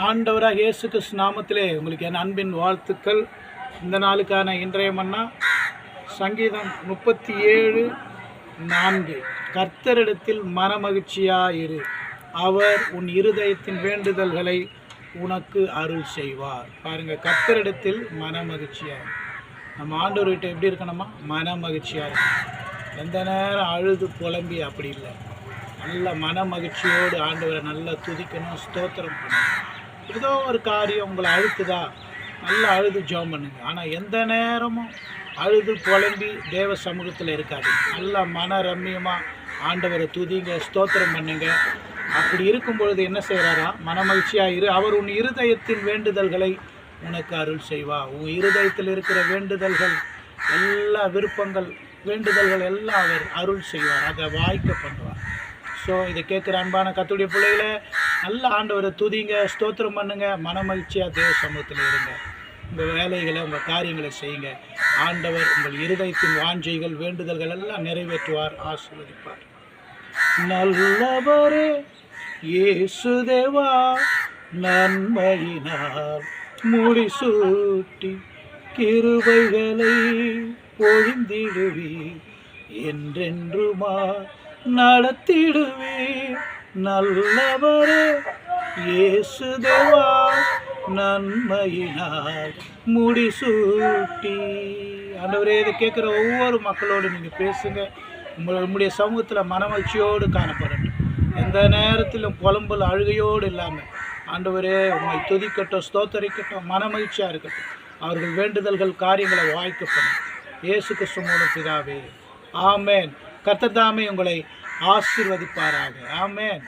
ஆண்டவராக இயேசு கிறிஸ்து நாமத்திலே உங்களுக்கு என் அன்பின் வாழ்த்துக்கள். இந்த நாளுக்கான இன்றைய மன்னா சங்கீதம் 37:4. கர்த்தரிடத்தில் மனமகிழ்ச்சியாயிரு, அவர் உன் இருதயத்தின் வேண்டுதல்களை உனக்கு அருள் செய்வார். பாருங்கள், கர்த்தரிடத்தில் மனமகிழ்ச்சியாக நம்ம ஆண்டவர்கிட்ட எப்படி இருக்கணுமா? மனமகிழ்ச்சியாக இருக்கணும். எந்த நேரம் அழுது புலம்பி அப்படி இல்லை. நல்ல மன மகிழ்ச்சியோடு ஆண்டவரை நல்லா துதிக்கணும், ஸ்தோத்திரம் பண்ணணும். ஏதோ ஒரு காரியம் உங்களை அழுத்துதா, நல்லா அழுது ஜெபம் பண்ணுங்க. ஆனால் எந்த நேரமும் அழுது புலம்பி தேவ சமூகத்தில் இருக்காது. நல்லா மன ரம்மியமாக ஆண்டவரை துதிங்க, ஸ்தோத்திரம் பண்ணுங்க. அப்படி இருக்கும் பொழுது என்ன செய்கிறாரா? மன மகிழ்ச்சியாக இரு, அவர் உன் இருதயத்தின் வேண்டுதல்களை உனக்கு அருள் செய்வார். உன் இருதயத்தில் இருக்கிற வேண்டுதல்கள் எல்லா விருப்பங்கள் வேண்டுதல்கள் எல்லாம் அவர் அருள் செய்வார், அதை வாய்க்க பண்ணுவார். ஸோ இதை கேட்குற அன்பான கர்த்தருடைய பிள்ளைகளை நல்ல ஆண்டவரை துதிங்க, ஸ்தோத்திரம் பண்ணுங்க, மன மகிழ்ச்சியாக தேவ சமூகத்தில் இருங்க. உங்கள் வேலைகளை, உங்கள் காரியங்களை செய்யுங்க. ஆண்டவர் உங்கள் இருதயத்தின் வாஞ்சைகள் வேண்டுதல்கள் எல்லாம் நிறைவேற்றுவார், ஆசீர்வதிப்பார். நல்லவரே இயேசு தேவா, நன்மையினால் முடிசூட்டி கிருபைகளை பொழிந்திடுவீர், என்றென்றுமா நடத்திடுவீர். நல்லவரே இயேசு தேவா, நன்மையினால் முடிசூட்டி. ஆண்டவரே, இதை கேட்குற ஒவ்வொரு மக்களோடு நீங்கள் பேசுங்க. உங்களுடைய சமூகத்தில் மனமகிழ்ச்சியோடு காணப்படட்டும். எந்த நேரத்திலும் புலம்பல் அழுகையோடு இல்லாமல் ஆண்டவரே உங்களை துதிக்கட்டும், ஸ்தோத்தரிக்கட்டும், மனமகிழ்ச்சியாக இருக்கட்டும். அவர்கள் வேண்டுதல்கள் காரியங்களை வாய்க்கப்படும். இயேசு கிறிஸ்து மூலம் பிதாவே, ஆமேன். கர்த்தர் தாமே உங்களை ஆசீர்வதிப்பாராக. ஆமேன்.